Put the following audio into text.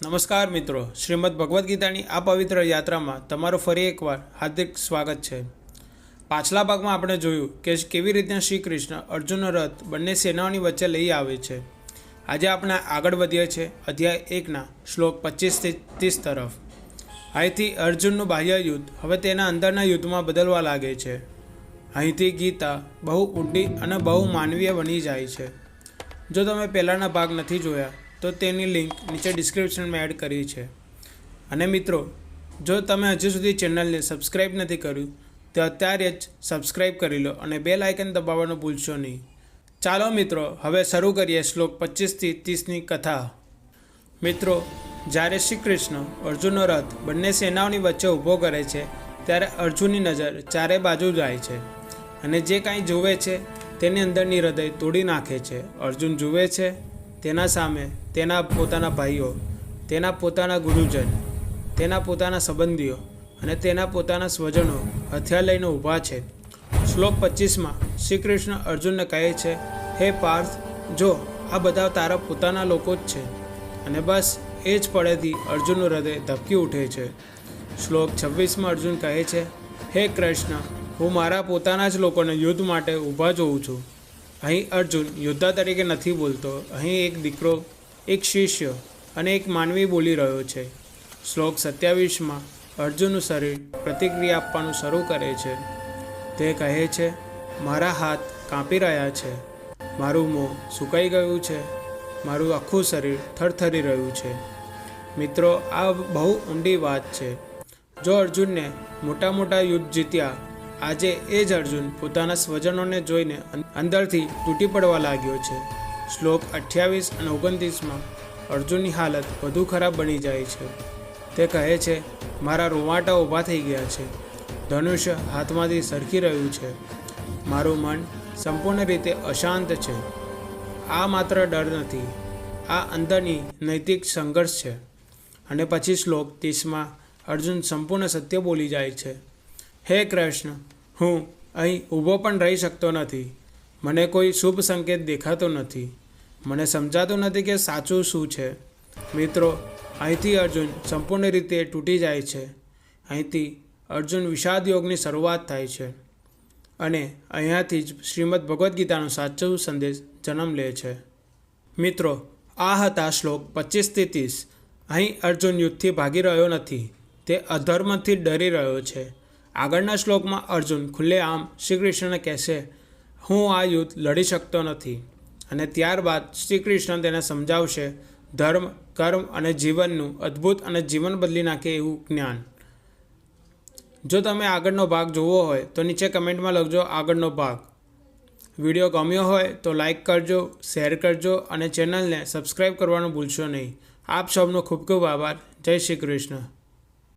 નમસ્કાર મિત્રો, શ્રીમદ ભગવદ્ ગીતાની આ પવિત્ર યાત્રામાં તમારું ફરી એકવાર હાર્દિક સ્વાગત છે। પાછલા ભાગમાં આપણે જોયું કે કેવી રીતે શ્રી કૃષ્ણ અર્જુનનો રથ બંને સેનાઓની વચ્ચે લઈ આવે છે। આજે આપણે આગળ વધીએ છીએ અધ્યાય 1ના શ્લોક 25થી 30 તરફ। અહીંથી અર્જુનનું બાહ્ય યુદ્ધ હવે તેના અંદરના યુદ્ધમાં બદલવા લાગે છે। અહીંથી ગીતા બહુ ઊંડી અને બહુ માનવીય બની જાય છે। જો તમે પહેલાંના ભાગ નથી જોયા તો તેની લિંક નીચે ડિસ્ક્રિપ્શનમાં એડ કરી છે। અને મિત્રો, જો તમે હજુ સુધી ચેનલને સબસ્ક્રાઈબ નથી કર્યું તો અત્યારે જ સબસ્ક્રાઈબ કરી લો અને બેલ આઇકન દબાવવાનું ભૂલશો નહીં। ચાલો મિત્રો, હવે શરૂ કરીએ શ્લોક 25થી 30ની કથા। મિત્રો, જ્યારે શ્રી કૃષ્ણ અર્જુનનો રથ બંને સેનાઓની વચ્ચે ઊભો કરે છે ત્યારે અર્જુનની નજર ચારે બાજુ જાય છે અને જે કાંઈ જુએ છે તેની અંદરની હૃદય તોડી નાખે છે। અર્જુન જુએ છે તેના સામે તેના પોતાના ભાઈઓ, તેના પોતાના ગુરુજન, તેના પોતાના સંબંધીઓ અને તેના પોતાના સ્વજનો હથિયાર લઈને ઊભા છે। શ્લોક 25માં શ્રી કૃષ્ણ અર્જુનને કહે છે, હે પાર્થ, જો આ બધા તારા પોતાના લોકો જ છે। અને બસ એ જ પળેથી અર્જુનનું હૃદય ધબકી ઉઠે છે। શ્લોક 26માં અર્જુન કહે છે, હે કૃષ્ણ, હું મારા પોતાના જ લોકોને યુદ્ધ માટે ઊભા જોઉં છું। અહીં અર્જુન યોદ્ધા તરીકે નથી બોલતો, અહીં એક દીકરો, એક શિષ્ય અને એક માનવી બોલી રહ્યો છે। શ્લોક 27માં અર્જુનનું શરીર પ્રતિક્રિયા આપવાનું શરૂ કરે છે। તે કહે છે, મારા હાથ કાંપી રહ્યા છે, મારું મોં સુકાઈ ગયું છે, મારું આખું શરીર થરથરી રહ્યું છે। મિત્રો, આ બહુ ઊંડી વાત છે। જો અર્જુનને મોટા યુદ્ધ જીત્યા, આજે એ જ અર્જુન પોતાના સ્વજનોને જોઈને અંદરથી તૂટી પડવા લાગ્યો છે। શ્લોક 28 અને 29માં અર્જુનની હાલત વધુ ખરાબ બની જાય છે। તે કહે છે, મારા રોવાટા ઊભા થઈ ગયા છે, ધનુષ્ય હાથમાંથી સરકી રહ્યું છે, મારું મન સંપૂર્ણ રીતે અશાંત છે। આ માત્ર ડર નથી, આ અંદરની નૈતિક સંઘર્ષ છે। અને પછી શ્લોક 30માં અર્જુન સંપૂર્ણ સત્ય બોલી જાય છે, હે કૃષ્ણ, હું અહીં ઊભો પણ રહી શકતો નથી, મને કોઈ શુભ સંકેત દેખાતો નથી, મને સમજાતું નથી કે સાચું શું છે। મિત્રો, અહીંથી અર્જુન સંપૂર્ણ રીતે તૂટી જાય છે। અહીંથી અર્જુન વિષાદ યોગની શરૂઆત થાય છે અને અહીંયાથી જ શ્રીમદ ભગવદ્ ગીતાનો સાચો સંદેશ જન્મ લે છે। મિત્રો, આ હતા શ્લોક 25થી 30। અહીં અર્જુન યુદ્ધથી ભાગી રહ્યો નથી, તે અધર્મથી ડરી રહ્યો છે। આગળના શ્લોકમાં અર્જુન ખુલ્લેઆમ શ્રી કૃષ્ણને કહેશે, હું આ યુદ્ધ લડી શકતો નથી। અને ત્યારબાદ શ્રી કૃષ્ણ તેને સમજાવશે ધર્મ, કર્મ અને જીવનનું અદ્ભુત અને જીવન બદલી નાખે એવું જ્ઞાન। જો તમે આગળનો ભાગ જોવો હોય તો નીચે કમેન્ટમાં લખજો આગળનો ભાગ। વિડીયો ગમ્યો હોય તો લાઈક કરજો, શેર કરજો અને ચેનલને સબસ્ક્રાઈબ કરવાનું ભૂલશો નહીં। આપ સૌનો ખૂબ ખૂબ આભાર। જય શ્રી કૃષ્ણ।